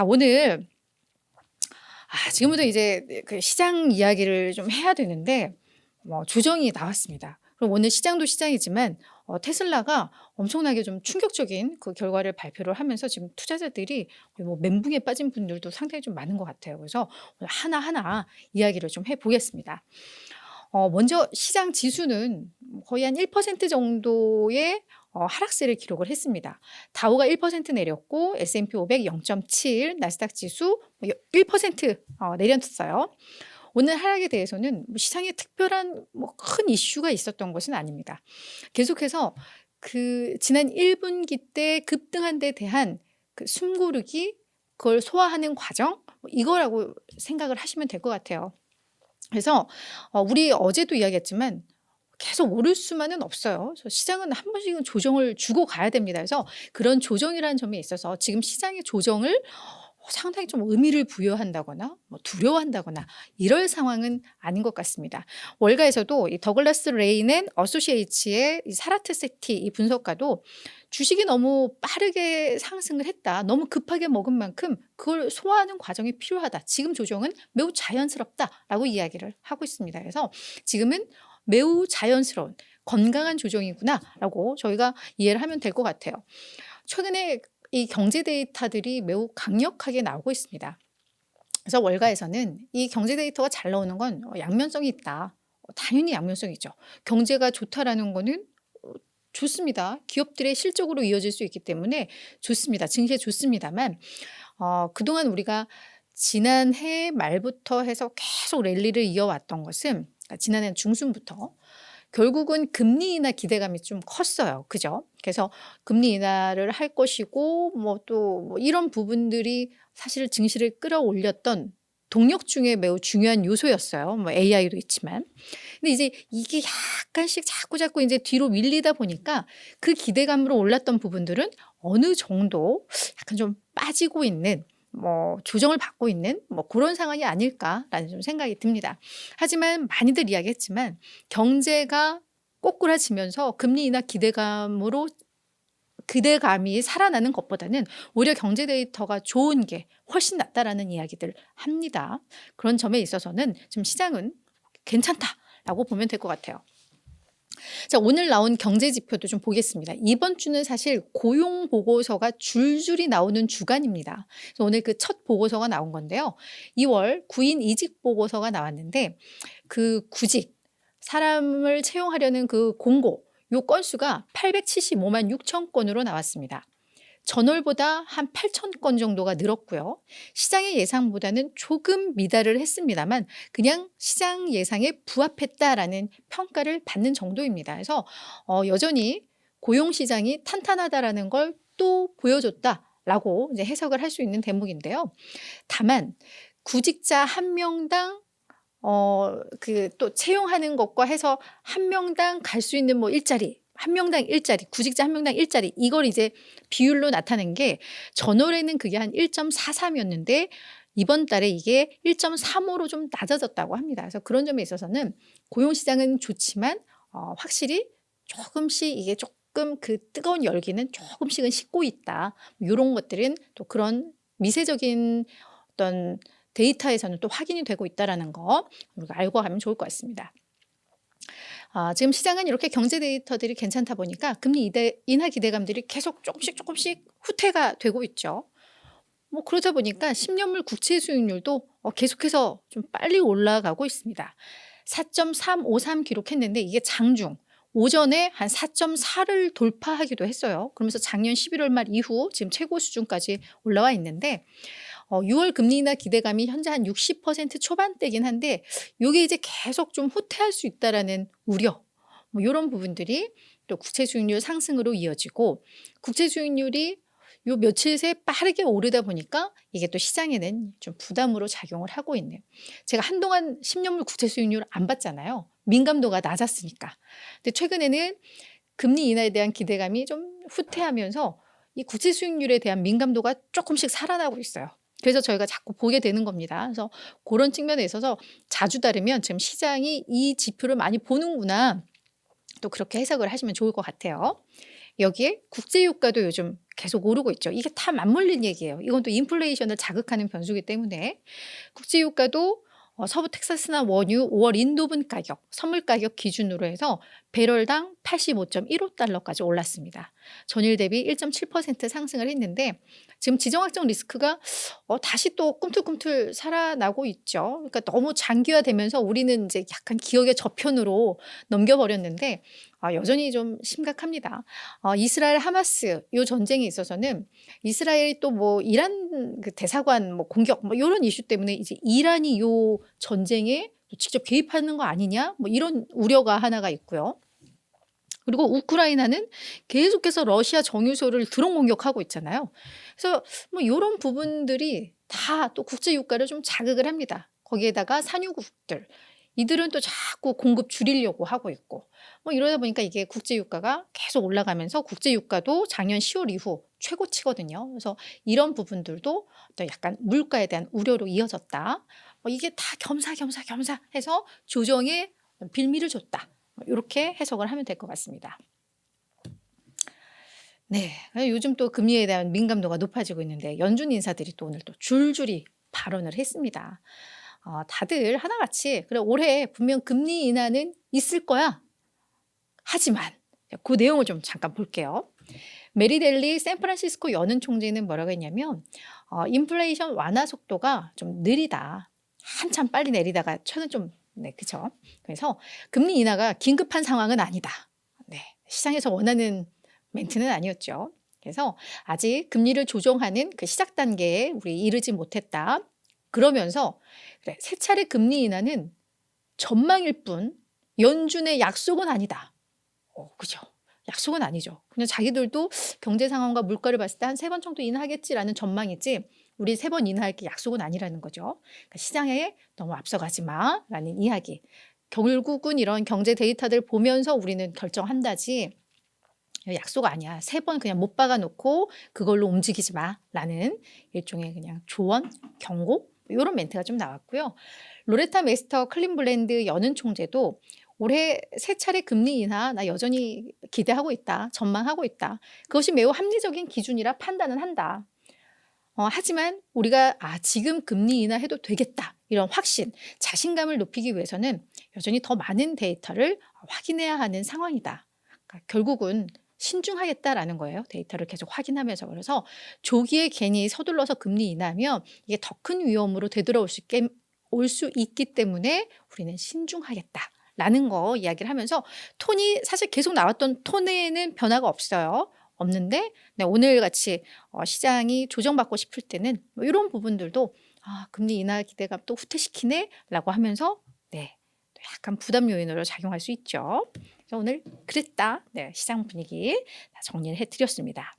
오늘 지금부터 이제 그 시장 이야기를 좀 해야 되는데 조정이 나왔습니다. 그럼 오늘 시장도 시장이지만 테슬라가 엄청나게 좀 충격적인 그 결과를 발표를 하면서 지금 투자자들이 거의 멘붕에 빠진 분들도 상당히 좀 많은 것 같아요. 그래서 오늘 하나하나 이야기를 좀 해보겠습니다. 먼저 시장 지수는 거의 한 1% 정도의 하락세를 기록을 했습니다. 다우가 1% 내렸고 S&P 500 0.7, 나스닥 지수 1% 내렸어요. 오늘 하락에 대해서는 시장에 특별한 큰 이슈가 있었던 것은 아닙니다. 계속해서 그 지난 1분기 때 급등한 데 대한 그 숨고르기, 그걸 소화하는 과정, 이거라고 생각을 하시면 될 것 같아요. 그래서 우리 어제도 이야기했지만 계속 오를 수만은 없어요. 그래서 시장은 한 번씩은 조정을 주고 가야 됩니다. 그래서 그런 조정이라는 점에 있어서 지금 시장의 조정을 상당히 좀 의미를 부여한다거나 두려워한다거나 이럴 상황은 아닌 것 같습니다. 월가에서도 이 더글라스 레인 앤 어소시에이츠의 이 사라트 세티 이 분석가도 주식이 너무 빠르게 상승을 했다. 너무 급하게 먹은 만큼 그걸 소화하는 과정이 필요하다. 지금 조정은 매우 자연스럽다라고 이야기를 하고 있습니다. 그래서 지금은 매우 자연스러운 건강한 조정이구나라고 저희가 이해를 하면 될 것 같아요. 최근에 이 경제 데이터들이 매우 강력하게 나오고 있습니다. 그래서 월가에서는 이 경제 데이터가 잘 나오는 건 양면성이 있다. 당연히 양면성이 있죠. 경제가 좋다라는 거는 좋습니다. 기업들의 실적으로 이어질 수 있기 때문에 좋습니다. 증시에 좋습니다만 그동안 우리가 지난해 말부터 해서 계속 랠리를 이어왔던 것은 지난해 중순부터 결국은 금리 인하 기대감이 좀 컸어요. 그죠? 그래서 금리 인하를 할 것이고 또 이런 부분들이 사실 증시를 끌어올렸던 동력 중에 매우 중요한 요소였어요. AI도 있지만. 근데 이제 이게 약간씩 자꾸 이제 뒤로 밀리다 보니까 그 기대감으로 올랐던 부분들은 어느 정도 약간 좀 빠지고 있는 조정을 받고 있는 그런 상황이 아닐까라는 좀 생각이 듭니다. 하지만 많이들 이야기했지만 경제가 꼬꾸라지면서 금리 인하 기대감이 살아나는 것보다는 오히려 경제 데이터가 좋은 게 훨씬 낫다라는 이야기들 합니다. 그런 점에 있어서는 지금 시장은 괜찮다라고 보면 될 것 같아요. 자, 오늘 나온 경제 지표도 좀 보겠습니다. 이번 주는 사실 고용 보고서가 줄줄이 나오는 주간입니다. 그래서 오늘 그 첫 보고서가 나온 건데요. 2월 구인 이직 보고서가 나왔는데 그 구직, 사람을 채용하려는 그 공고, 요 건수가 875만 6천 건으로 나왔습니다. 전월보다 한 8천 건 정도가 늘었고요. 시장의 예상보다는 조금 미달을 했습니다만 그냥 시장 예상에 부합했다라는 평가를 받는 정도입니다. 그래서 여전히 고용시장이 탄탄하다라는 걸 또 보여줬다라고 이제 해석을 할 수 있는 대목인데요. 다만 구직자 한 명당 그 또 채용하는 것과 해서 한 명당 갈 수 있는 일자리, 한 명당 일자리, 구직자 한 명당 일자리, 이걸 이제 비율로 나타낸 게 전월에는 그게 한 1.43이었는데 이번 달에 이게 1.35로 좀 낮아졌다고 합니다. 그래서 그런 점에 있어서는 고용시장은 좋지만 확실히 조금씩 이게 조금 그 뜨거운 열기는 조금씩은 식고 있다. 이런 것들은 또 그런 미세적인 어떤 데이터에서는 또 확인이 되고 있다는 거 우리가 알고 가면 좋을 것 같습니다. 지금 시장은 이렇게 경제 데이터들이 괜찮다 보니까 금리 인하 기대감들이 계속 조금씩 후퇴가 되고 있죠. 그러다 보니까 10년물 국채 수익률도 계속해서 좀 빨리 올라가고 있습니다. 4.353 기록했는데 이게 장중 오전에 한 4.4를 돌파하기도 했어요. 그러면서 작년 11월 말 이후 지금 최고 수준까지 올라와 있는데 6월 금리 인하 기대감이 현재 한 60% 초반대긴 한데 이게 이제 계속 좀 후퇴할 수 있다라는 우려, 이런 부분들이 또 국채 수익률 상승으로 이어지고 국채 수익률이 요 며칠 새 빠르게 오르다 보니까 이게 또 시장에는 좀 부담으로 작용을 하고 있네요. 제가 한동안 10년물 국채 수익률 안 봤잖아요. 민감도가 낮았으니까. 근데 최근에는 금리 인하에 대한 기대감이 좀 후퇴하면서 이 국채 수익률에 대한 민감도가 조금씩 살아나고 있어요. 그래서 저희가 자꾸 보게 되는 겁니다. 그래서 그런 측면에 있어서 자주 다르면 지금 시장이 이 지표를 많이 보는구나, 또 그렇게 해석을 하시면 좋을 것 같아요. 여기에 국제 유가도 요즘 계속 오르고 있죠. 이게 다 맞물린 얘기예요. 이건 또 인플레이션을 자극하는 변수이기 때문에 국제 유가도 서부 텍사스나 원유 5월 인도분 가격, 선물 가격 기준으로 해서 배럴당 85.15달러까지 올랐습니다. 전일 대비 1.7% 상승을 했는데 지금 지정학적 리스크가 다시 또 꿈틀꿈틀 살아나고 있죠. 그러니까 너무 장기화되면서 우리는 이제 약간 기억의 저편으로 넘겨버렸는데 여전히 좀 심각합니다. 이스라엘 하마스 요 전쟁에 있어서는 이스라엘이 또 뭐 이란 그 대사관 뭐 공격 뭐 요런 이슈 때문에 이제 이란이 요 전쟁에 직접 개입하는 거 아니냐 뭐 이런 우려가 하나가 있고요. 그리고 우크라이나는 계속해서 러시아 정유소를 드론 공격하고 있잖아요. 그래서 뭐 요런 부분들이 다 또 국제 유가를 좀 자극을 합니다. 거기에다가 산유국들 이들은 또 자꾸 공급 줄이려고 하고 있고 뭐 이러다 보니까 이게 국제 유가가 계속 올라가면서 국제 유가도 작년 10월 이후 최고치거든요. 그래서 이런 부분들도 또 약간 물가에 대한 우려로 이어졌다. 이게 다 겸사겸사 해서 조정에 빌미를 줬다. 이렇게 해석을 하면 될 것 같습니다. 네, 요즘 또 금리에 대한 민감도가 높아지고 있는데 연준 인사들이 또 오늘 또 줄줄이 발언을 했습니다. 다들 하나같이 그래 올해 분명 금리 인하는 있을 거야. 하지만 그 내용을 좀 잠깐 볼게요. 메리델리 샌프란시스코 연은 총재는 뭐라고 했냐면 인플레이션 완화 속도가 좀 느리다. 한참 빨리 내리다가 최근 좀 네, 그죠. 그래서 금리 인하가 긴급한 상황은 아니다. 네, 시장에서 원하는 멘트는 아니었죠. 그래서 아직 금리를 조정하는 그 시작 단계에 우리 이르지 못했다. 그러면서 그래, 세 차례 금리 인하는 전망일 뿐 연준의 약속은 아니다. 그죠. 약속은 아니죠. 그냥 자기들도 경제 상황과 물가를 봤을 때 한 3번 정도 인하하겠지라는 전망이지 우리 3번 인하할 게 약속은 아니라는 거죠. 그러니까 시장에 너무 앞서가지 마라는 이야기. 결국은 이런 경제 데이터들 보면서 우리는 결정한다지 약속 아니야. 3번 그냥 못 박아놓고 그걸로 움직이지 마라는 일종의 그냥 조언, 경고 이런 멘트가 좀 나왔고요. 로레타 메스터 클린블랜드 연은 총재도 올해 3차례 금리 인하 나 여전히 기대하고 있다. 전망하고 있다. 그것이 매우 합리적인 기준이라 판단은 한다. 하지만 우리가 지금 금리 인하해도 되겠다. 이런 확신, 자신감을 높이기 위해서는 여전히 더 많은 데이터를 확인해야 하는 상황이다. 그러니까 결국은 신중하겠다라는 거예요. 데이터를 계속 확인하면서. 그래서 조기에 괜히 서둘러서 금리 인하하면 이게 더 큰 위험으로 되돌아올 수 있기 때문에 우리는 신중하겠다라는 거 이야기를 하면서 톤이 사실 계속 나왔던 톤에는 변화가 없는데 네, 오늘 같이 시장이 조정받고 싶을 때는 뭐 이런 부분들도 금리 인하 기대감 또 후퇴시키네 라고 하면서 네, 약간 부담 요인으로 작용할 수 있죠. 그래서 오늘 그랬다. 네, 시장 분위기 다 정리를 해드렸습니다.